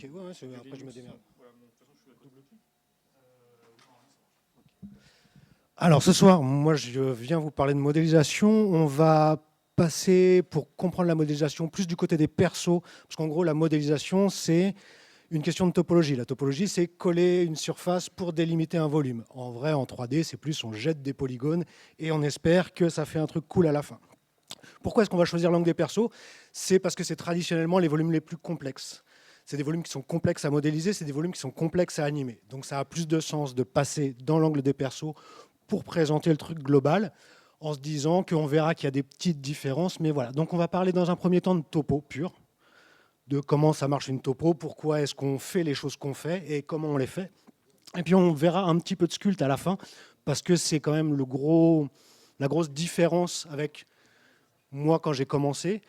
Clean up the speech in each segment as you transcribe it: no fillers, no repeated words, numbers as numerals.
Ok, ouais, après je me démerde. Alors ce soir, moi je viens vous parler de modélisation. On va passer, pour comprendre la modélisation, plus du côté des persos, parce qu'en gros la modélisation c'est une question de topologie. La topologie c'est coller une surface pour délimiter un volume. En vrai, en 3D, c'est plus on jette des polygones et on espère que ça fait un truc cool à la fin. Pourquoi est-ce qu'on va choisir l'angle des persos? C'est parce que c'est traditionnellement les volumes les plus complexes. C'est des volumes qui sont complexes à modéliser, c'est des volumes qui sont complexes à animer. Donc ça a plus de sens de passer dans l'angle des persos pour présenter le truc global, en se disant qu'on verra qu'il y a des petites différences. Mais voilà, donc on va parler dans un premier temps de topo pur, de comment ça marche une topo, pourquoi est-ce qu'on fait les choses qu'on fait et comment on les fait. Et puis on verra un petit peu de sculpte à la fin, parce que c'est quand même la grosse différence avec moi quand j'ai commencé.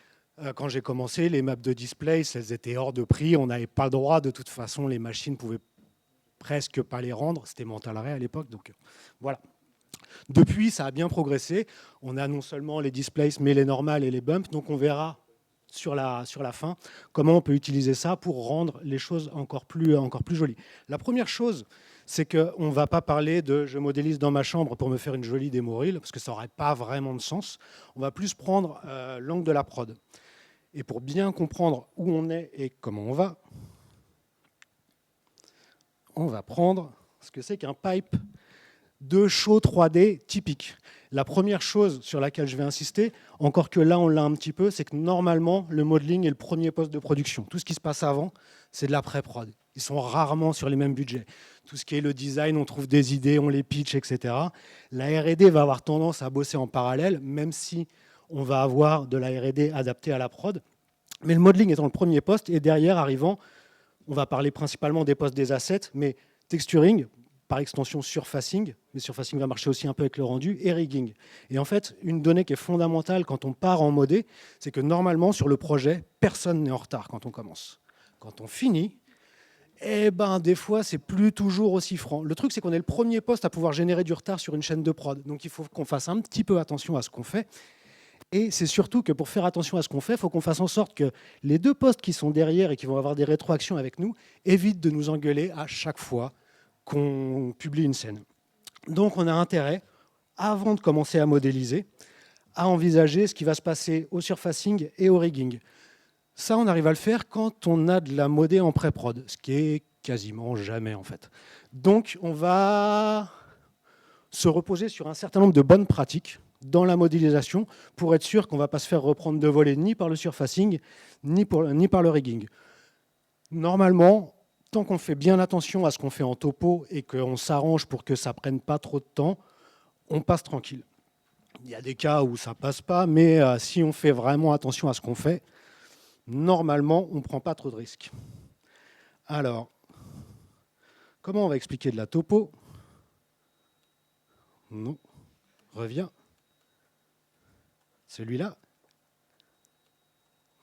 Quand j'ai commencé, les maps de display, elles étaient hors de prix, on n'avait pas le droit, de toute façon, les machines ne pouvaient presque pas les rendre, c'était mental arrêt à l'époque, donc voilà. Depuis, ça a bien progressé. On a non seulement les displays, mais les normales et les bumps. Donc on verra sur la fin comment on peut utiliser ça pour rendre les choses encore plus jolies. La première chose, c'est qu'on ne va pas parler de « je modélise dans ma chambre pour me faire une jolie démo reel », parce que ça n'aurait pas vraiment de sens. On va plus prendre l'angle de la prod. Et pour bien comprendre où on est et comment on va prendre ce que c'est qu'un pipe de show 3D typique. La première chose sur laquelle je vais insister, encore que là on l'a un petit peu, c'est que normalement le modeling est le premier poste de production. Tout ce qui se passe avant, c'est de la pré-prod. Ils sont rarement sur les mêmes budgets. Tout ce qui est le design, on trouve des idées, on les pitch, etc. La R&D va avoir tendance à bosser en parallèle, même si on va avoir de la R&D adaptée à la prod. Mais le modeling étant le premier poste, et derrière arrivant, on va parler principalement des postes des assets, mais texturing, par extension surfacing, mais surfacing va marcher aussi un peu avec le rendu, et rigging. Et en fait, une donnée qui est fondamentale quand on part en modé, c'est que normalement, sur le projet, personne n'est en retard quand on commence. Quand on finit, eh ben, des fois, c'est plus toujours aussi franc. Le truc, c'est qu'on est le premier poste à pouvoir générer du retard sur une chaîne de prod. Donc, il faut qu'on fasse un petit peu attention à ce qu'on fait. Et c'est surtout que pour faire attention à ce qu'on fait, il faut qu'on fasse en sorte que les deux postes qui sont derrière et qui vont avoir des rétroactions avec nous évitent de nous engueuler à chaque fois qu'on publie une scène. Donc on a intérêt, avant de commencer à modéliser, à envisager ce qui va se passer au surfacing et au rigging. Ça, on arrive à le faire quand on a de la modé en pré-prod, ce qui est quasiment jamais en fait. Donc on va se reposer sur un certain nombre de bonnes pratiques dans la modélisation pour être sûr qu'on ne va pas se faire reprendre de volée ni par le surfacing ni par le rigging. Normalement, tant qu'on fait bien attention à ce qu'on fait en topo et qu'on s'arrange pour que ça ne prenne pas trop de temps, on passe tranquille. Il y a des cas où ça ne passe pas, mais si on fait vraiment attention à ce qu'on fait, normalement, on ne prend pas trop de risques. Alors, comment on va expliquer de la topo? Non. Reviens. Celui-là?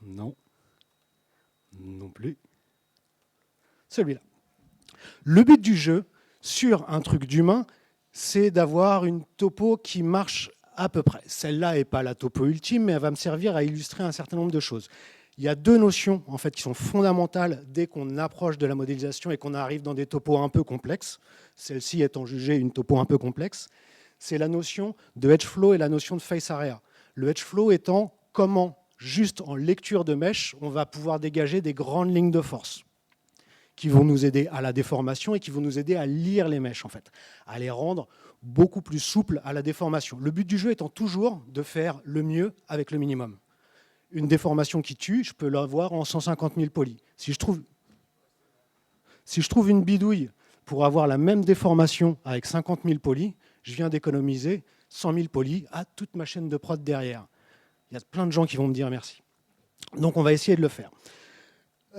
Non. Non plus. Celui-là. Le but du jeu, sur un truc d'humain, c'est d'avoir une topo qui marche à peu près. Celle-là n'est pas la topo ultime, mais elle va me servir à illustrer un certain nombre de choses. Il y a deux notions en fait, qui sont fondamentales dès qu'on approche de la modélisation et qu'on arrive dans des topos un peu complexes, celle-ci étant jugée une topo un peu complexe, c'est la notion de edge flow et la notion de face area. Le edge flow étant comment, juste en lecture de mesh, on va pouvoir dégager des grandes lignes de force qui vont nous aider à la déformation et qui vont nous aider à lire les mèches, en fait, à les rendre beaucoup plus souples à la déformation. Le but du jeu étant toujours de faire le mieux avec le minimum. Une déformation qui tue, je peux l'avoir en 150 000 polys. Si je trouve une bidouille pour avoir la même déformation avec 50 000 polys, je viens d'économiser 100 000 polys à toute ma chaîne de prod derrière. Il y a plein de gens qui vont me dire merci. Donc on va essayer de le faire.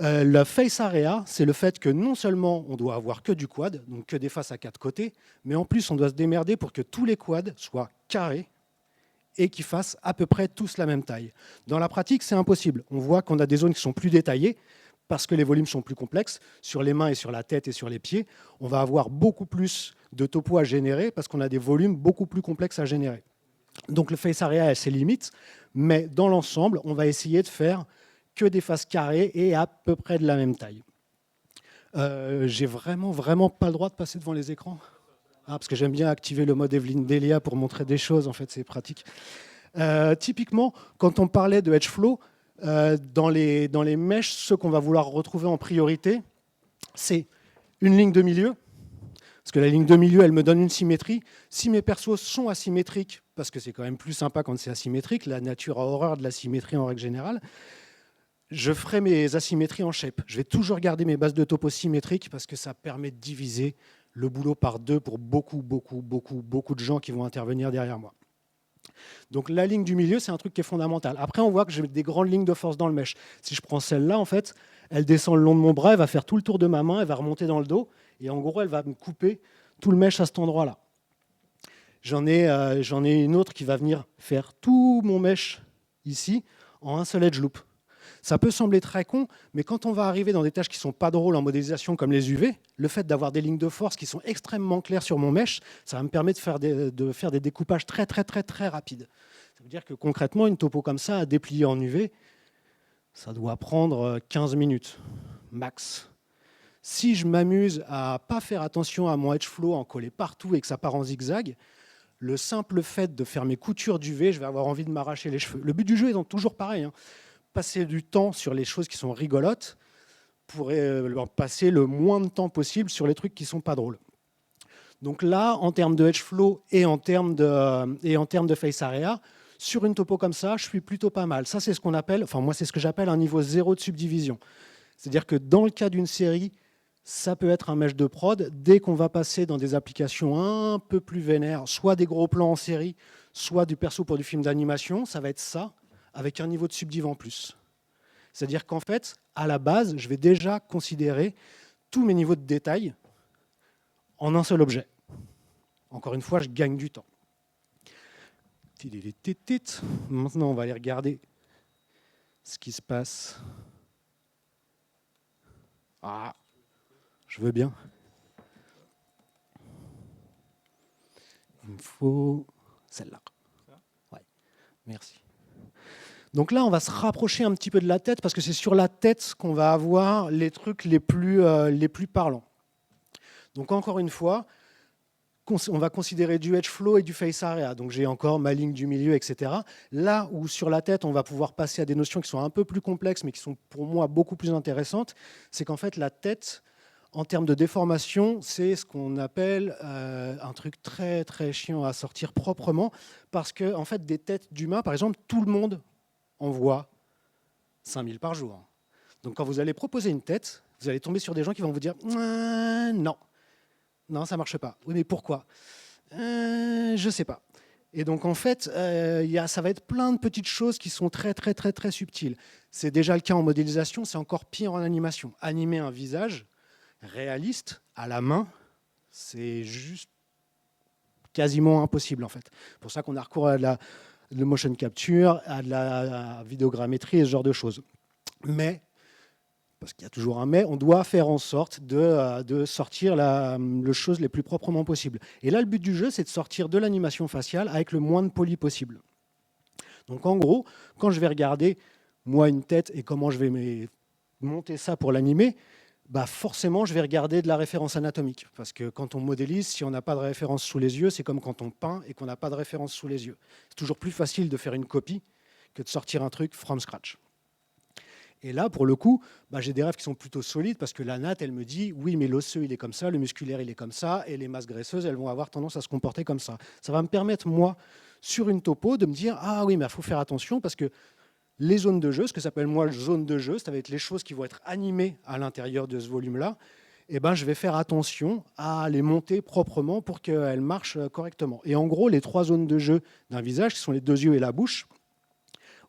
Le face area, c'est le fait que non seulement on doit avoir que du quad, donc que des faces à 4 côtés, mais en plus on doit se démerder pour que tous les quads soient carrés et qu'ils fassent à peu près tous la même taille. Dans la pratique, c'est impossible. On voit qu'on a des zones qui sont plus détaillées parce que les volumes sont plus complexes. Sur les mains et sur la tête et sur les pieds, on va avoir beaucoup plus de topo à générer parce qu'on a des volumes beaucoup plus complexes à générer. Donc le face area a ses limites, mais dans l'ensemble, on va essayer de faire que des faces carrées et à peu près de la même taille. J'ai vraiment pas le droit de passer devant les écrans. Ah, parce que j'aime bien activer le mode Evelyne Delia pour montrer des choses, en fait, c'est pratique. Typiquement, quand on parlait de Edgeflow, dans les mèches, ce qu'on va vouloir retrouver en priorité, c'est une ligne de milieu, parce que la ligne de milieu, elle me donne une symétrie. Si mes persos sont asymétriques, parce que c'est quand même plus sympa quand c'est asymétrique, la nature a horreur de la symétrie en règle générale, je ferai mes asymétries en shape. Je vais toujours garder mes bases de topo symétriques parce que ça permet de diviser le boulot par deux pour beaucoup de gens qui vont intervenir derrière moi. Donc la ligne du milieu, c'est un truc qui est fondamental. Après, on voit que j'ai des grandes lignes de force dans le mesh. Si je prends celle-là, en fait, elle descend le long de mon bras, elle va faire tout le tour de ma main, elle va remonter dans le dos, et en gros, elle va me couper tout le mesh à cet endroit-là. J'en ai une autre qui va venir faire tout mon mesh ici en un seul edge loop. Ça peut sembler très con, mais quand on va arriver dans des tâches qui ne sont pas drôles en modélisation comme les UV, le fait d'avoir des lignes de force qui sont extrêmement claires sur mon mesh, ça va me permettre de faire des découpages très rapides. Ça veut dire que concrètement, une topo comme ça, à déplier en UV, ça doit prendre 15 minutes, max. Si je m'amuse à ne pas faire attention à mon edge flow, en coller partout et que ça part en zigzag, le simple fait de faire mes coutures d'UV, je vais avoir envie de m'arracher les cheveux. Le but du jeu est donc toujours pareil, hein. Passer du temps sur les choses qui sont rigolotes pour passer le moins de temps possible sur les trucs qui ne sont pas drôles. Donc là, en termes de edge flow et en termes de face area, sur une topo comme ça, je suis plutôt pas mal. Ça, c'est ce qu'on appelle, enfin moi, c'est ce que j'appelle un niveau 0 de subdivision. C'est-à-dire que dans le cas d'une série, ça peut être un mesh de prod. Dès qu'on va passer dans des applications un peu plus vénères, soit des gros plans en série, soit du perso pour du film d'animation, ça va être ça, avec un niveau de subdiv en plus. C'est-à-dire qu'en fait, à la base, je vais déjà considérer tous mes niveaux de détail en un seul objet. Encore une fois, je gagne du temps. Maintenant, on va aller regarder ce qui se passe. Ah, je veux bien. Il me faut celle-là. Ouais, merci. Donc là, on va se rapprocher un petit peu de la tête parce que c'est sur la tête qu'on va avoir les trucs les plus parlants. Donc encore une fois, on va considérer du edge flow et du face area. Donc j'ai encore ma ligne du milieu, etc. Là où sur la tête, on va pouvoir passer à des notions qui sont un peu plus complexes, mais qui sont pour moi beaucoup plus intéressantes, c'est qu'en fait la tête, en termes de déformation, c'est ce qu'on appelle un truc très chiant à sortir proprement, parce que en fait des têtes d'humains, par exemple, tout le monde en voit 5000 par jour. Donc quand vous allez proposer une tête, vous allez tomber sur des gens qui vont vous dire non. Non, ça ne marche pas. Oui, mais pourquoi ? Je ne sais pas. Et donc, en fait, ça va être plein de petites choses qui sont très subtiles. C'est déjà le cas en modélisation, c'est encore pire en animation. Animer un visage réaliste à la main, c'est juste quasiment impossible, en fait. C'est pour ça qu'on a recours à de motion capture, à de la vidéogrammétrie et ce genre de choses. Mais parce qu'il y a toujours un mais, on doit faire en sorte de sortir les choses les plus proprement possible. Et là, le but du jeu, c'est de sortir de l'animation faciale avec le moins de poly possible. Donc en gros, quand je vais regarder, moi, une tête et comment je vais monter ça pour l'animer, bah forcément, je vais regarder de la référence anatomique. Parce que quand on modélise, si on n'a pas de référence sous les yeux, c'est comme quand on peint et qu'on n'a pas de référence sous les yeux. C'est toujours plus facile de faire une copie que de sortir un truc from scratch. Et là, pour le coup, j'ai des rêves qui sont plutôt solides parce que la natte, elle me dit oui, mais l'osseux, il est comme ça, le musculaire, il est comme ça, et les masses graisseuses, elles vont avoir tendance à se comporter comme ça. Ça va me permettre, moi, sur une topo, de me dire ah oui, mais il faut faire attention parce que les zones de jeu, ce que s'appelle moi le zone de jeu, ça va être les choses qui vont être animées à l'intérieur de ce volume-là, et je vais faire attention à les monter proprement pour qu'elles marchent correctement. Et en gros, les 3 zones de jeu d'un visage, qui sont les 2 yeux et la bouche,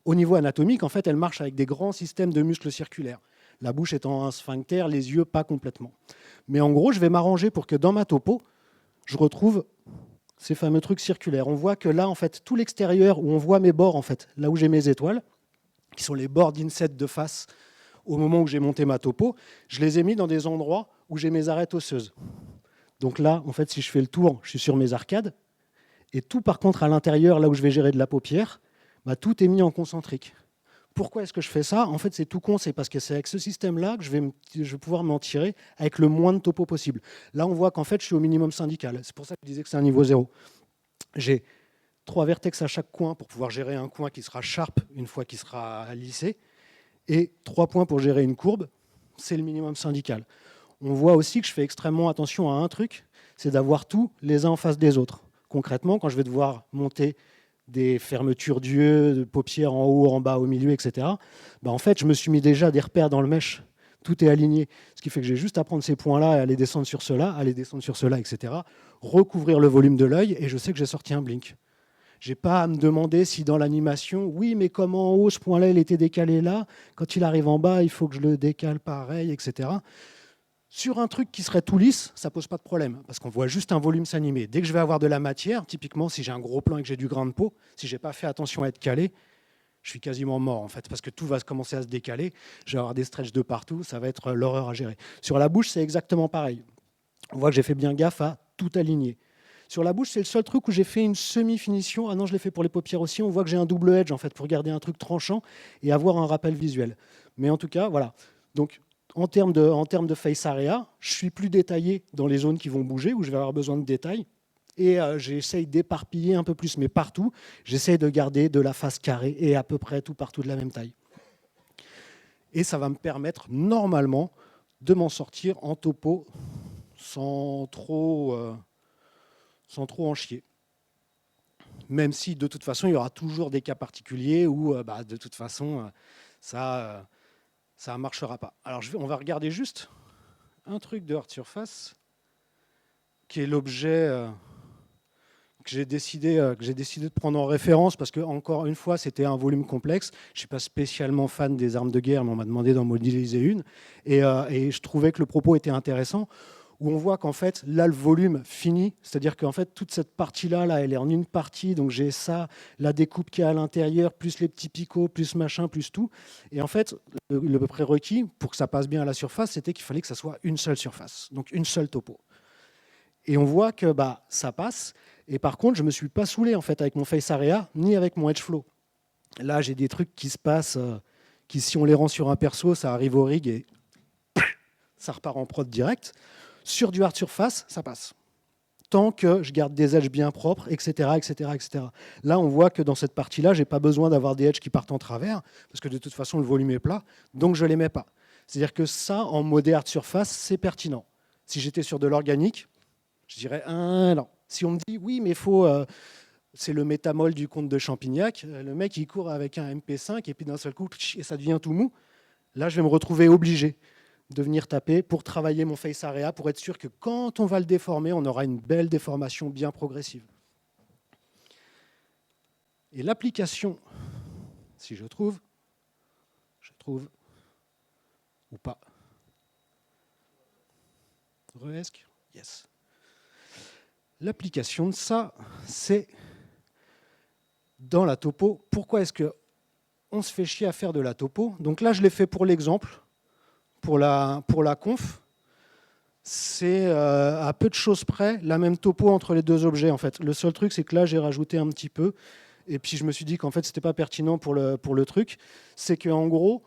au niveau anatomique, en fait, elle marche avec des grands systèmes de muscles circulaires. La bouche étant un sphincter, les yeux pas complètement. Mais en gros, je vais m'arranger pour que dans ma topo, je retrouve ces fameux trucs circulaires. On voit que là, en fait, tout l'extérieur, où on voit mes bords, en fait, là où j'ai mes étoiles, qui sont les bords d'inset de face au moment où j'ai monté ma topo, je les ai mis dans des endroits où j'ai mes arêtes osseuses. Donc là, en fait, si je fais le tour, je suis sur mes arcades. Et tout, par contre, à l'intérieur, là où je vais gérer de la paupière, tout est mis en concentrique Pourquoi est-ce que je fais ça? En fait, c'est tout con, c'est parce que c'est avec ce système-là que je vais pouvoir m'en tirer avec le moins de topo possible. Là, on voit qu'en fait, je suis au minimum syndical. C'est pour ça que je disais que c'est un niveau 0. J'ai 3 vertex à chaque coin pour pouvoir gérer un coin qui sera sharp une fois qu'il sera lissé, et 3 points pour gérer une courbe. C'est le minimum syndical. On voit aussi que je fais extrêmement attention à un truc, c'est d'avoir tous les uns en face des autres. Concrètement, quand je vais devoir monter des fermetures d'yeux, de paupières en haut, en bas, au milieu, etc., en fait, je me suis mis déjà des repères dans le mesh. Tout est aligné. Ce qui fait que j'ai juste à prendre ces points-là et aller descendre sur cela, aller descendre sur cela, etc. Recouvrir le volume de l'œil et je sais que j'ai sorti un blink. Je n'ai pas à me demander si dans l'animation, oui, mais comment en haut, ce point-là, il était décalé là. Quand il arrive en bas, il faut que je le décale pareil, etc. Sur un truc qui serait tout lisse, ça ne pose pas de problème, parce qu'on voit juste un volume s'animer. Dès que je vais avoir de la matière, typiquement, si j'ai un gros plan et que j'ai du grain de peau, si je n'ai pas fait attention à être calé, je suis quasiment mort, en fait, parce que tout va commencer à se décaler. Je vais avoir des stretches de partout, ça va être l'horreur à gérer. Sur la bouche, c'est exactement pareil. On voit que j'ai fait bien gaffe à tout aligner. Sur la bouche, c'est le seul truc où j'ai fait une semi-finition. Ah non, je l'ai fait pour les paupières aussi. On voit que j'ai un double edge, en fait, pour garder un truc tranchant et avoir un rappel visuel. Mais en tout cas, voilà. Donc, en termes de face area, je suis plus détaillé dans les zones qui vont bouger, où je vais avoir besoin de détails. Et j'essaye d'éparpiller un peu plus, mais partout, j'essaye de garder de la face carrée et à peu près tout partout de la même taille. Et ça va me permettre, normalement, de m'en sortir en topo sans trop en chier. Même si, de toute façon, il y aura toujours des cas particuliers où, de toute façon, ça ne marchera pas. Alors, on va regarder juste un truc de hard surface, qui est l'objet que j'ai décidé de prendre en référence, parce que, encore une fois, c'était un volume complexe. Je ne suis pas spécialement fan des armes de guerre, mais on m'a demandé d'en modéliser une. Et je trouvais que le propos était intéressant, où on voit qu'en fait, là, le volume finit, c'est-à-dire qu'en fait, toute cette partie-là, là, elle est en une partie, donc j'ai ça, la découpe qui est à l'intérieur, plus les petits picots, plus machin, plus tout. Et en fait, le prérequis, pour que ça passe bien à la surface, c'était qu'il fallait que ça soit une seule surface, donc une seule topo. Et on voit que ça passe, et par contre, je ne me suis pas saoulé en fait, avec mon face area, ni avec mon edge flow. Là, j'ai des trucs qui se passent, qui, si on les rend sur un perso, ça arrive au rig et ça repart en prod direct. Sur du hard surface, ça passe. Tant que je garde des edges bien propres, etc., etc., etc. Là, on voit que dans cette partie-là, je n'ai pas besoin d'avoir des edges qui partent en travers, parce que de toute façon, le volume est plat, donc je ne les mets pas. C'est-à-dire que ça, en modé hard surface, c'est pertinent. Si j'étais sur de l'organique, je dirais, non. Si on me dit, oui, mais il faut... c'est le métamol du comte de Champignac. Le mec, il court avec un MP5 et puis d'un seul coup, et ça devient tout mou. Là, je vais me retrouver obligé de venir taper pour travailler mon face area, pour être sûr que quand on va le déformer, on aura une belle déformation bien progressive. Et l'application, si je trouve, ou pas. Reesc, yes. L'application de ça, c'est dans la topo. Pourquoi est-ce qu'on se fait chier à faire de la topo? Donc là, je l'ai fait pour l'exemple, pour la conf. C'est à peu de choses près la même topo entre les deux objets. En fait. Le seul truc, c'est que là, j'ai rajouté un petit peu. Et puis, je me suis dit qu'en fait, ce n'était pas pertinent pour le truc. C'est qu'en gros,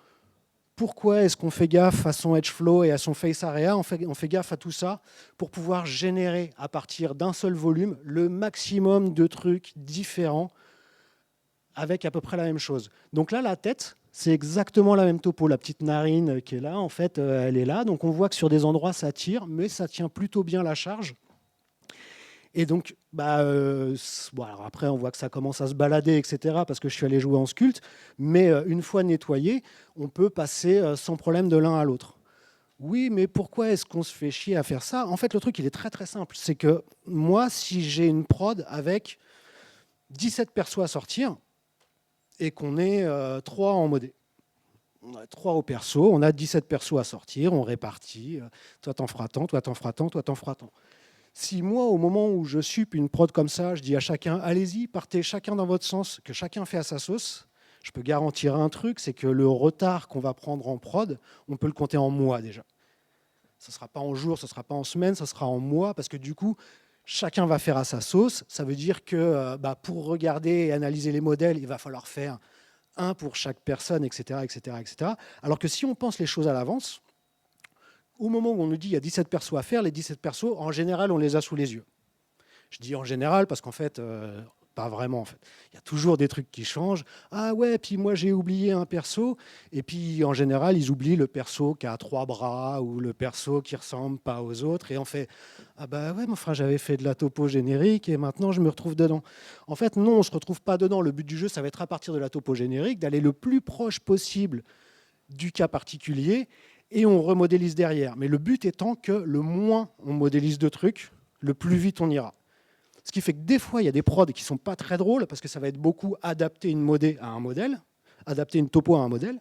pourquoi est-ce qu'on fait gaffe à son edge flow et à son face area? On fait gaffe à tout ça pour pouvoir générer à partir d'un seul volume le maximum de trucs différents avec à peu près la même chose. Donc là, la tête, c'est exactement la même topo. La petite narine qui est là, en fait, elle est là. Donc on voit que sur des endroits, ça tire, mais ça tient plutôt bien la charge. Et donc, alors après, on voit que ça commence à se balader, etc., parce que je suis allé jouer en sculpte. Mais une fois nettoyé, on peut passer sans problème de l'un à l'autre. Oui, mais pourquoi est-ce qu'on se fait chier à faire ça? En fait, le truc, il est très, très simple. C'est que moi, si j'ai une prod avec 17 persos à sortir et qu'on est 3 en modé, on a 3 au perso, on a 17 persos à sortir, on répartit. Toi, t'en feras tant, toi, t'en feras tant, toi, t'en feras tant. Si moi, au moment où je supe une prod comme ça, je dis à chacun, allez-y, partez chacun dans votre sens, que chacun fait à sa sauce, je peux garantir un truc, c'est que le retard qu'on va prendre en prod, on peut le compter en mois déjà. Ce ne sera pas en jours, ce ne sera pas en semaines, ce sera en mois, parce que du coup, chacun va faire à sa sauce. Ça veut dire que pour regarder et analyser les modèles, il va falloir faire un pour chaque personne, etc., etc., etc. Alors que si on pense les choses à l'avance, au moment où on nous dit qu'il y a 17 persos à faire, les 17 persos, en général, on les a sous les yeux. Je dis en général parce qu'en fait, pas vraiment. En fait. Il y a toujours des trucs qui changent. Ah ouais, puis moi j'ai oublié un perso. Et puis en général, ils oublient le perso qui a 3 bras ou le perso qui ressemble pas aux autres. Et on fait ah bah ouais, mon frère, j'avais fait de la topo générique et maintenant je me retrouve dedans. En fait, non, on se retrouve pas dedans. Le but du jeu, ça va être à partir de la topo générique d'aller le plus proche possible du cas particulier et on remodélise derrière. Mais le but étant que le moins on modélise de trucs, le plus vite on ira. Ce qui fait que des fois, il y a des prods qui ne sont pas très drôles parce que ça va être beaucoup adapter une modé à un modèle, adapter une topo à un modèle.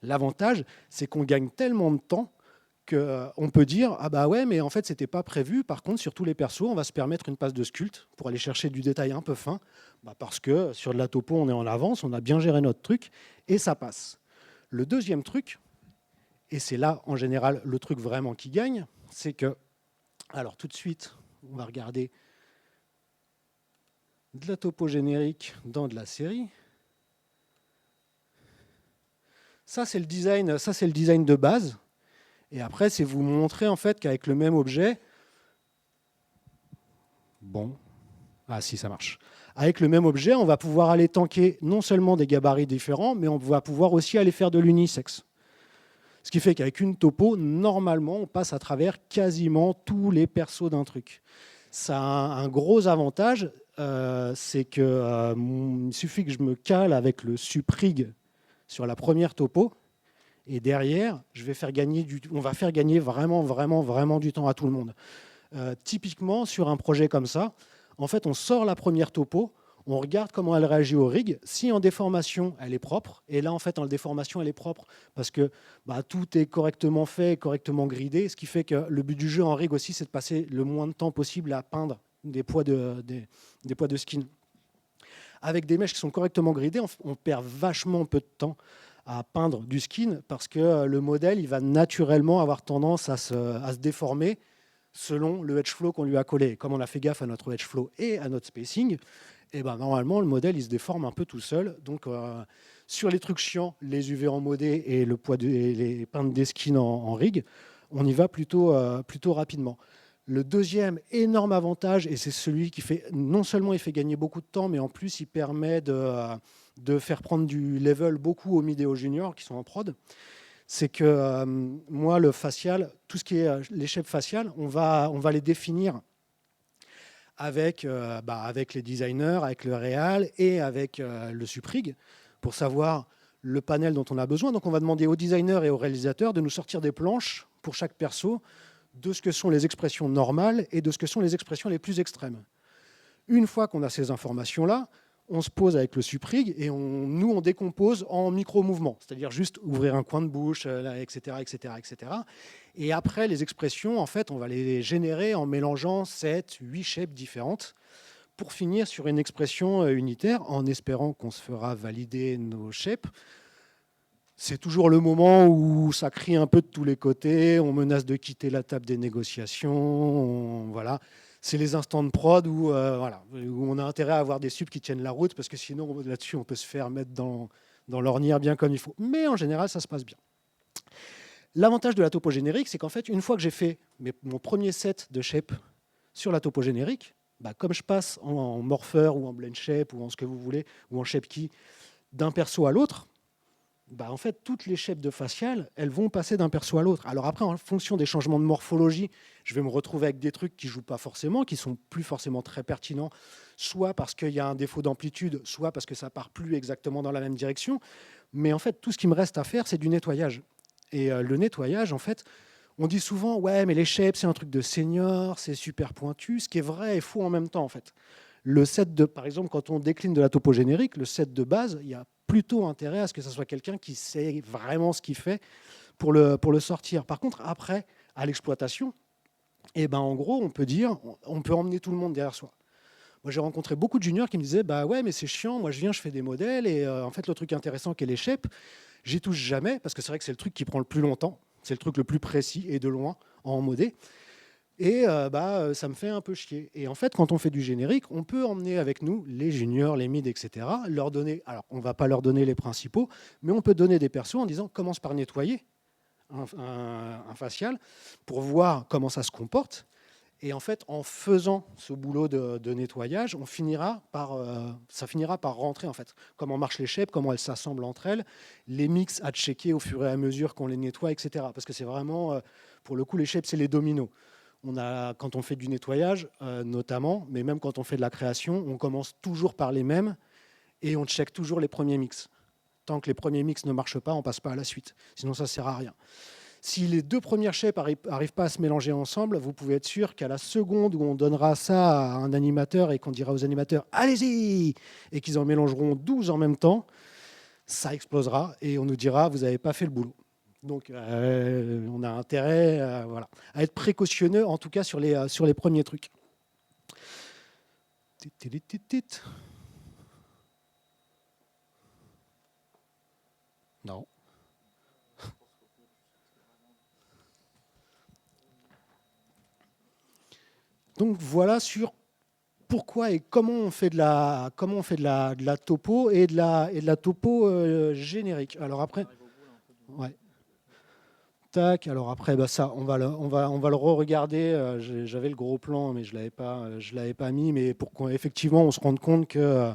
L'avantage, c'est qu'on gagne tellement de temps qu'on peut dire « Ah bah ouais, mais en fait, ce n'était pas prévu. Par contre, sur tous les persos, on va se permettre une passe de sculpt pour aller chercher du détail un peu fin. Parce que sur de la topo, on est en avance, on a bien géré notre truc et ça passe. » Le deuxième truc, et c'est là, en général, le truc vraiment qui gagne, c'est que, alors tout de suite, on va regarder de la topo générique dans de la série. Ça, c'est le design de base. Et après, c'est vous montrer en fait qu'avec le même objet, si ça marche. Avec le même objet, on va pouvoir aller tanker non seulement des gabarits différents, mais on va pouvoir aussi aller faire de l'unisexe. Ce qui fait qu'avec une topo, normalement, on passe à travers quasiment tous les persos d'un truc. Ça a un gros avantage, c'est qu'il suffit que je me cale avec le suprig sur la première topo, et derrière, on va faire gagner vraiment du temps à tout le monde. Typiquement, sur un projet comme ça, en fait, on sort la première topo, on regarde comment elle réagit au rig. Si en déformation, elle est propre, et là, en fait, en déformation, elle est propre parce que tout est correctement fait, correctement gridé, ce qui fait que le but du jeu en rig aussi, c'est de passer le moins de temps possible à peindre des poids de skin. Avec des mèches qui sont correctement gridées, on perd vachement peu de temps à peindre du skin parce que le modèle, il va naturellement avoir tendance à se déformer selon le edge flow qu'on lui a collé. Comme on a fait gaffe à notre edge flow et à notre spacing, et normalement, le modèle, il se déforme un peu tout seul. Donc, sur les trucs chiants, les UV en modé et les peintes des skins en rig, on y va plutôt rapidement. Le deuxième énorme avantage, et c'est celui qui fait, non seulement il fait gagner beaucoup de temps, mais en plus, il permet de faire prendre du level beaucoup aux mid et aux juniors qui sont en prod, c'est que moi, le facial, tout ce qui est les shapes faciales, on va les définir avec les designers, avec le réal et avec le suprig pour savoir le panel dont on a besoin. Donc on va demander aux designers et aux réalisateurs de nous sortir des planches pour chaque perso de ce que sont les expressions normales et de ce que sont les expressions les plus extrêmes. Une fois qu'on a ces informations-là, on se pose avec le suprig et on décompose en micro-mouvements, c'est-à-dire juste ouvrir un coin de bouche, etc., etc., etc. Et après, les expressions, en fait, on va les générer en mélangeant 7, 8 shapes différentes pour finir sur une expression unitaire en espérant qu'on se fera valider nos shapes. C'est toujours le moment où ça crie un peu de tous les côtés, on menace de quitter la table des négociations, voilà. C'est les instants de prod où on a intérêt à avoir des subs qui tiennent la route parce que sinon, là-dessus, on peut se faire mettre dans l'ornière bien comme il faut. Mais en général, ça se passe bien. L'avantage de la topo générique, c'est qu'en fait, une fois que j'ai fait mon premier set de shape sur la topo générique, comme je passe en morpher ou en blend shape ou en ce que vous voulez, ou en shape key d'un perso à l'autre, en fait, toutes les shapes de facial, elles vont passer d'un perso à l'autre. Alors après, en fonction des changements de morphologie, je vais me retrouver avec des trucs qui ne jouent pas forcément, qui ne sont plus forcément très pertinents, soit parce qu'il y a un défaut d'amplitude, soit parce que ça ne part plus exactement dans la même direction. Mais en fait, tout ce qui me reste à faire, c'est du nettoyage. Et le nettoyage, en fait, on dit souvent « Ouais, mais les shapes, c'est un truc de senior, c'est super pointu », ce qui est vrai et faux en même temps, en fait. Le set par exemple, quand on décline de la topo générique, le set de base, il y a plutôt intérêt à ce que ce soit quelqu'un qui sait vraiment ce qu'il fait pour le sortir. Par contre, après, à l'exploitation, en gros, on peut emmener tout le monde derrière soi. Moi, j'ai rencontré beaucoup de juniors qui me disaient « Ouais, mais c'est chiant, moi je viens, je fais des modèles, et en fait, le truc intéressant qu'est les shapes, j'y touche jamais, parce que c'est vrai que c'est le truc qui prend le plus longtemps, c'est le truc le plus précis et de loin en modé. Et ça me fait un peu chier. Et en fait, quand on fait du générique, on peut emmener avec nous les juniors, les mids, etc. Leur donner, alors on ne va pas leur donner les principaux, mais on peut donner des persos en disant commence par nettoyer un facial pour voir comment ça se comporte. Et en fait, en faisant ce boulot de nettoyage, ça finira par rentrer en fait. Comment marchent les shapes, comment elles s'assemblent entre elles, les mix à checker au fur et à mesure qu'on les nettoie, etc. Parce que c'est vraiment, pour le coup, les shapes, c'est les dominos. Quand on fait du nettoyage, notamment, mais même quand on fait de la création, on commence toujours par les mêmes et on check toujours les premiers mix. Tant que les premiers mix ne marchent pas, on ne passe pas à la suite. Sinon, ça ne sert à rien. Si les deux premières shapes n'arrivent pas à se mélanger ensemble, vous pouvez être sûr qu'à la seconde où on donnera ça à un animateur et qu'on dira aux animateurs « Allez-y !» et qu'ils en mélangeront 12 en même temps, ça explosera et on nous dira « Vous n'avez pas fait le boulot ». Donc, on a intérêt à être précautionneux, en tout cas sur les premiers trucs. Non. Donc voilà sur pourquoi et comment on fait de la topo et de la topo générique. Alors après, ouais. Tac. Alors après, ça, on va le re-regarder. J'avais le gros plan, mais je l'avais pas mis. Mais pour qu'effectivement, on se rende compte que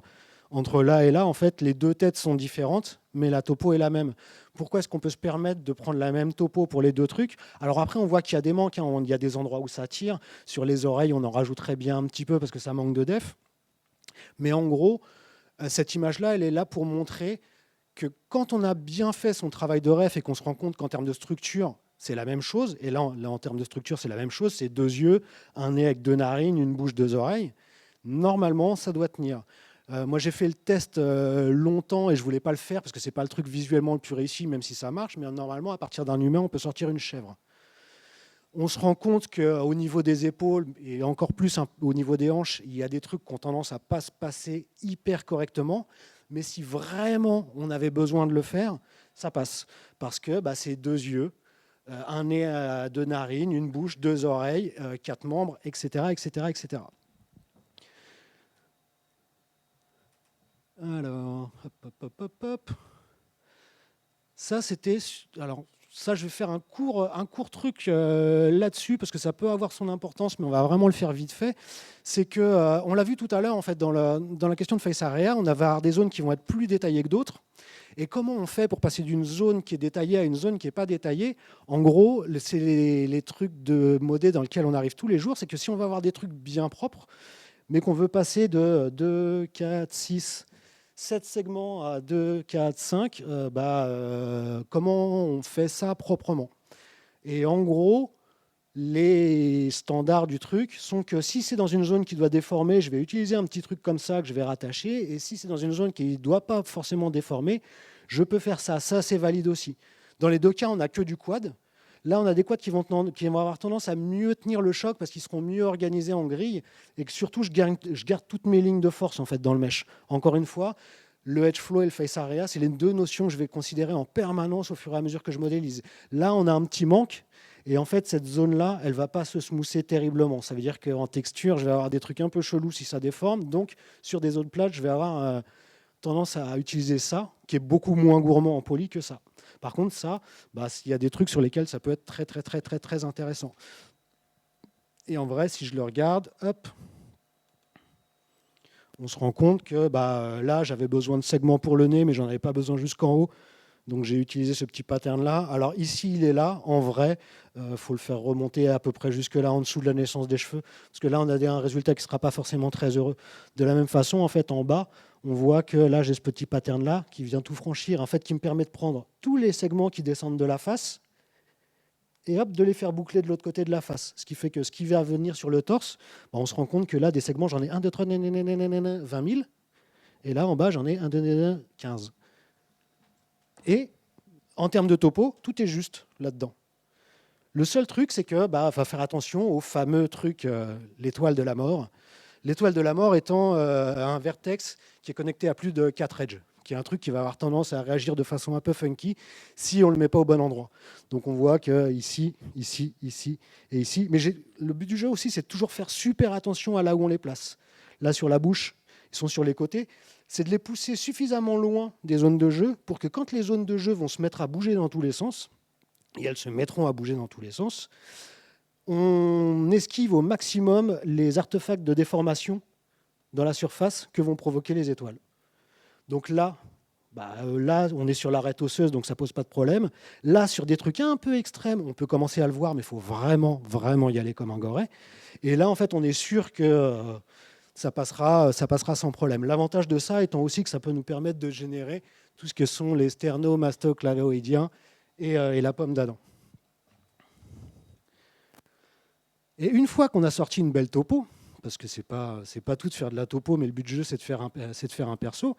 entre là et là, en fait, les deux têtes sont différentes, mais la topo est la même. Pourquoi est-ce qu'on peut se permettre de prendre la même topo pour les deux trucs? Alors après, on voit qu'il y a des manques. Il y a des endroits où ça tire. Sur les oreilles, on en rajouterait bien un petit peu parce que ça manque de def. Mais en gros, cette image-là, elle est là pour montrer que quand on a bien fait son travail de ref et qu'on se rend compte qu'en termes de structure, c'est la même chose, et là en termes de structure, c'est la même chose, c'est deux yeux, un nez avec deux narines, une bouche, deux oreilles. Normalement, ça doit tenir. Moi, j'ai fait le test longtemps et je ne voulais pas le faire parce que ce n'est pas le truc visuellement le plus réussi, même si ça marche, mais normalement, à partir d'un humain, on peut sortir une chèvre. On se rend compte qu'au niveau des épaules, et encore plus au niveau des hanches, il y a des trucs qui ont tendance à ne pas se passer hyper correctement. Mais si vraiment on avait besoin de le faire, ça passe. Parce que c'est deux yeux, un nez, deux narines, une bouche, deux oreilles, quatre membres, etc., etc., etc. Alors, hop, hop, hop, hop, hop. Ça, c'était... Alors, ça, je vais faire un court truc là-dessus, parce que ça peut avoir son importance, mais on va vraiment le faire vite fait. C'est que, on l'a vu tout à l'heure, en fait, dans la question de Face Area, on va avoir des zones qui vont être plus détaillées que d'autres. Et comment on fait pour passer d'une zone qui est détaillée à une zone qui n'est pas détaillée? En gros, c'est les trucs de modé dans lesquels on arrive tous les jours. C'est que si on va avoir des trucs bien propres, mais qu'on veut passer de 2, 4, 6, 7 segments à 2, 4, 5, comment on fait ça proprement? Et en gros, les standards du truc sont que si c'est dans une zone qui doit déformer, je vais utiliser un petit truc comme ça que je vais rattacher. Et si c'est dans une zone qui ne doit pas forcément déformer, je peux faire ça. Ça, c'est valide aussi. Dans les deux cas, on n'a que du quad. Là, on a des quads qui vont avoir tendance à mieux tenir le choc parce qu'ils seront mieux organisés en grille et que surtout, je garde toutes mes lignes de force en fait, dans le mesh. Encore une fois, le edge flow et le face area, c'est les deux notions que je vais considérer en permanence au fur et à mesure que je modélise. Là, on a un petit manque. Et en fait, cette zone-là, elle ne va pas se smousser terriblement. Ça veut dire qu'en texture, je vais avoir des trucs un peu chelous si ça déforme. Donc, sur des zones plates, je vais avoir tendance à utiliser ça, qui est beaucoup moins gourmand en poly que ça. Par contre, ça, il y a des trucs sur lesquels ça peut être très, très, très, très, très intéressant. Et en vrai, si je le regarde, hop, on se rend compte que là, j'avais besoin de segments pour le nez, mais j'en avais pas besoin jusqu'en haut. Donc j'ai utilisé ce petit pattern-là. Alors ici, il est là. En vrai, faut le faire remonter à peu près jusque là, en dessous de la naissance des cheveux. Parce que là, on a un résultat qui ne sera pas forcément très heureux. De la même façon, en fait, en bas, on voit que là, j'ai ce petit pattern-là qui vient tout franchir, en fait, qui me permet de prendre tous les segments qui descendent de la face et hop, de les faire boucler de l'autre côté de la face. Ce qui fait que ce qui va venir sur le torse, on se rend compte que là, des segments, j'en ai 1, 2, 3, 20 000. Et là, en bas, j'en ai 1, 2, 15. Et en termes de topo, tout est juste là-dedans. Le seul truc, c'est que va faire attention au fameux truc, l'étoile de la mort. L'étoile de la mort étant un vertex qui est connecté à plus de 4 edges, qui est un truc qui va avoir tendance à réagir de façon un peu funky si on ne le met pas au bon endroit. Donc on voit que ici, ici, ici et ici. Mais le but du jeu aussi, c'est de toujours faire super attention à là où on les place. Là, sur la bouche, ils sont sur les côtés. C'est de les pousser suffisamment loin des zones de jeu pour que quand les zones de jeu vont se mettre à bouger dans tous les sens, et elles se mettront à bouger dans tous les sens, on esquive au maximum les artefacts de déformation dans la surface que vont provoquer les étoiles. Donc là, là, on est sur l'arête osseuse, donc ça ne pose pas de problème. Là, sur des trucs un peu extrêmes, on peut commencer à le voir, mais il faut vraiment, vraiment y aller comme un goret. Et là, en fait, on est sûr que ça passera sans problème. L'avantage de ça étant aussi que ça peut nous permettre de générer tout ce que sont les sternomastocladoïdiens et la pomme d'Adam. Et une fois qu'on a sorti une belle topo, parce que c'est pas tout de faire de la topo, mais le but du jeu, c'est de faire un perso.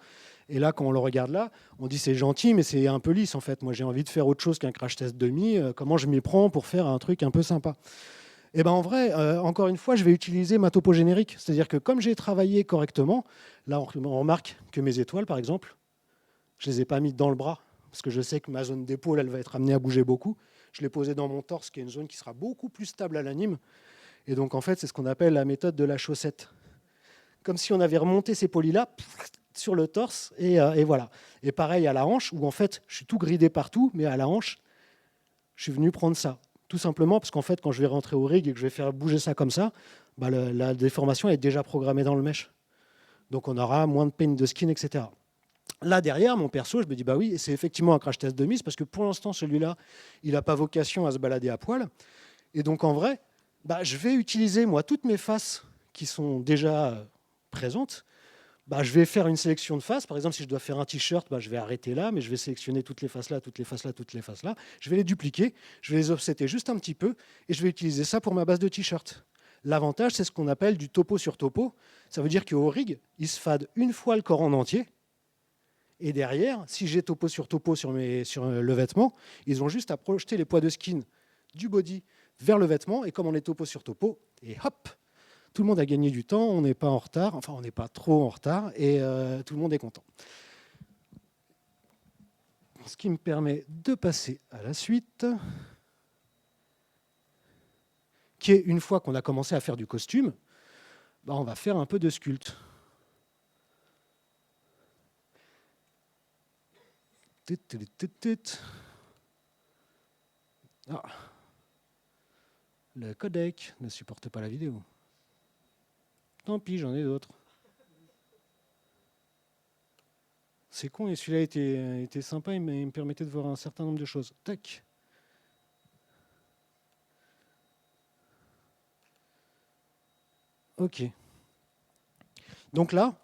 Et là, quand on le regarde là, on dit c'est gentil, mais c'est un peu lisse en fait. Moi, j'ai envie de faire autre chose qu'un crash test demi. Comment je m'y prends pour faire un truc un peu sympa? Et ben en vrai, encore une fois, je vais utiliser ma topo générique. C'est-à-dire que comme j'ai travaillé correctement, là, on remarque que mes étoiles, par exemple, je les ai pas mis dans le bras, parce que je sais que ma zone d'épaule, elle va être amenée à bouger beaucoup. Je l'ai posée dans mon torse, qui est une zone qui sera beaucoup plus stable à l'anime. Et donc, en fait, c'est ce qu'on appelle la méthode de la chaussette. Comme si on avait remonté ces polis-là sur le torse, et voilà. Et pareil à la hanche, où en fait, je suis tout gridé partout, mais à la hanche, je suis venu prendre ça. Tout simplement parce qu'en fait, quand je vais rentrer au rig et que je vais faire bouger ça comme ça, la déformation est déjà programmée dans le mesh. Donc, on aura moins de pain de skin, etc. Là, derrière, mon perso, je me dis, bah oui, c'est effectivement un crash test de mise, parce que pour l'instant, celui-là, il n'a pas vocation à se balader à poil. Et donc, en vrai, je vais utiliser, moi, toutes mes faces qui sont déjà présentes. Je vais faire une sélection de faces. Par exemple, si je dois faire un t-shirt, je vais arrêter là, mais je vais sélectionner toutes les faces là, toutes les faces là, toutes les faces là. Je vais les dupliquer, je vais les offsetter juste un petit peu, et je vais utiliser ça pour ma base de t-shirt. L'avantage, c'est ce qu'on appelle du topo sur topo. Ça veut dire qu'au rig, il se fade une fois le corps en entier, et derrière, si j'ai topo sur le vêtement, ils ont juste à projeter les poids de skin du body vers le vêtement, et comme on est topo sur topo, et hop, tout le monde a gagné du temps, on n'est pas en retard, enfin on n'est pas trop en retard, et tout le monde est content. Ce qui me permet de passer à la suite, qui est une fois qu'on a commencé à faire du costume, on va faire un peu de sculpte. Ah. Le codec ne supporte pas la vidéo. Tant pis, j'en ai d'autres. C'est con, et celui-là était sympa, il me permettait de voir un certain nombre de choses. Tac. Ok. Donc là,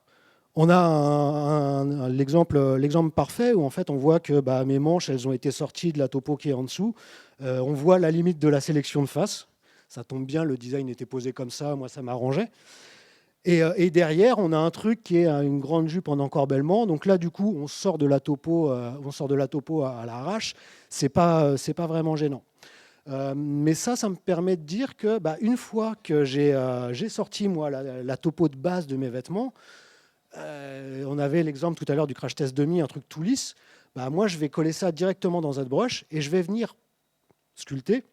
on a l'exemple parfait où en fait on voit que mes manches, elles ont été sorties de la topo qui est en dessous. On voit la limite de la sélection de face. Ça tombe bien, le design était posé comme ça, moi ça m'arrangeait. Et derrière, on a un truc qui est une grande jupe en encorbellement. Donc là, du coup, on sort de la topo à l'arrache. C'est pas vraiment gênant. Mais ça me permet de dire que une fois que j'ai sorti moi la topo de base de mes vêtements, on avait l'exemple tout à l'heure du crash test demi, un truc tout lisse. Moi, je vais coller ça directement dans ZBrush et je vais venir sculpter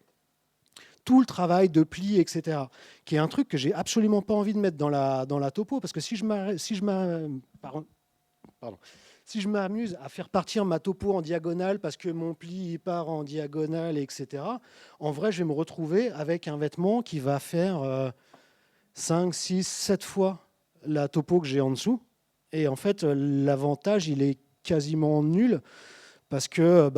tout le travail de pli, etc., qui est un truc que j'ai absolument pas envie de mettre dans la topo, parce que si je m'amuse à faire partir ma topo en diagonale parce que mon pli il part en diagonale, etc., en vrai, je vais me retrouver avec un vêtement qui va faire 5, 6, 7 fois la topo que j'ai en dessous. Et en fait, l'avantage, il est quasiment nul, parce que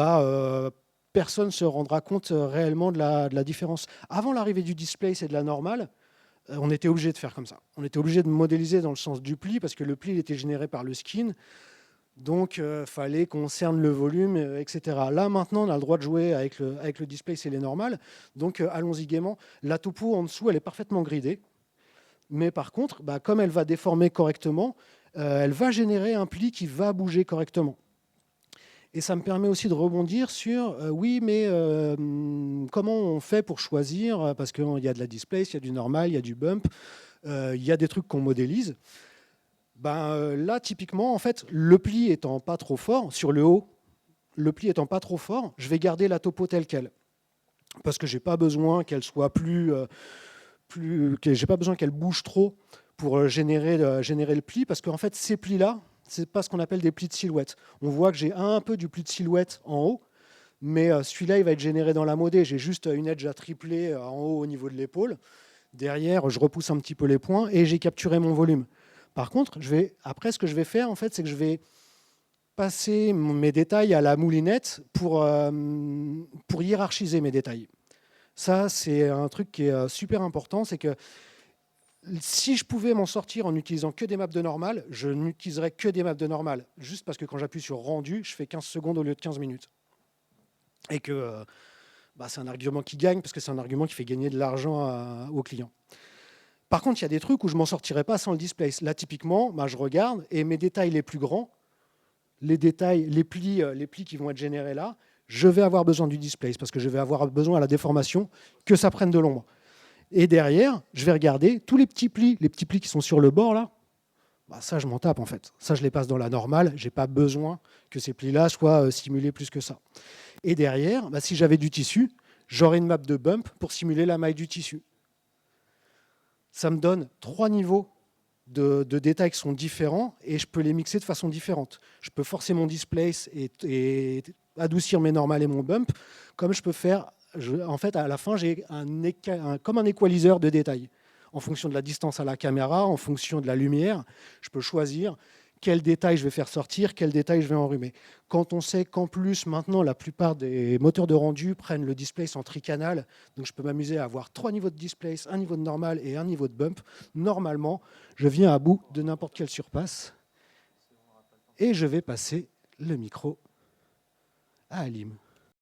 personne ne se rendra compte réellement de la différence. Avant l'arrivée du display, c'est de la normale, on était obligé de faire comme ça. On était obligé de modéliser dans le sens du pli, parce que le pli il était généré par le skin. Donc, il fallait qu'on cerne le volume, etc. Là, maintenant, on a le droit de jouer avec le display, c'est les normales. Donc, allons-y gaiement. La topo en dessous, elle est parfaitement gridée. Mais par contre, comme elle va déformer correctement, elle va générer un pli qui va bouger correctement. Et ça me permet aussi de rebondir sur, oui, mais comment on fait pour choisir? Parce qu'il y a de la displace, il y a du normal, il y a du bump, il y a des trucs qu'on modélise. Là, typiquement, en fait, le pli étant pas trop fort, sur le haut, le pli étant pas trop fort, je vais garder la topo telle qu'elle. Parce que j'ai pas besoin qu'elle soit j'ai pas besoin qu'elle bouge trop pour générer le pli, parce qu'en fait, ces plis-là, c'est pas ce qu'on appelle des plis de silhouette. On voit que j'ai un peu du pli de silhouette en haut, mais celui-là, il va être généré dans la modée. J'ai juste une edge à tripler en haut au niveau de l'épaule. Derrière, je repousse un petit peu les points et j'ai capturé mon volume. Par contre, après, ce que je vais faire, en fait, c'est que je vais passer mes détails à la moulinette pour hiérarchiser mes détails. Ça, c'est un truc qui est super important, c'est que si je pouvais m'en sortir en n'utilisant que des maps de normal, je n'utiliserais que des maps de normal, juste parce que quand j'appuie sur rendu, je fais 15 secondes au lieu de 15 minutes. Et que c'est un argument qui gagne, parce que c'est un argument qui fait gagner de l'argent aux clients. Par contre, il y a des trucs où je ne m'en sortirais pas sans le displace. Là, typiquement, je regarde, et mes détails les plus grands, les plis qui vont être générés là, je vais avoir besoin du displace, parce que je vais avoir besoin à la déformation que ça prenne de l'ombre. Et derrière, je vais regarder tous les petits plis qui sont sur le bord là, ça je m'en tape en fait. Ça je les passe dans la normale, je n'ai pas besoin que ces plis-là soient simulés plus que ça. Et derrière, si j'avais du tissu, j'aurais une map de bump pour simuler la maille du tissu. Ça me donne 3 niveaux de détails qui sont différents et je peux les mixer de façon différente. Je peux forcer mon displace et adoucir mes normales et mon bump, comme je peux faire. En fait, à la fin, j'ai comme un équaliseur de détails. En fonction de la distance à la caméra, en fonction de la lumière, je peux choisir quel détail je vais faire sortir, quel détail je vais enrhumer. Quand on sait qu'en plus, maintenant, la plupart des moteurs de rendu prennent le displace en tricanal, donc je peux m'amuser à avoir 3 niveaux de displace, un niveau de normal et un niveau de bump. Normalement, je viens à bout de n'importe quelle surface et je vais passer le micro à Alim.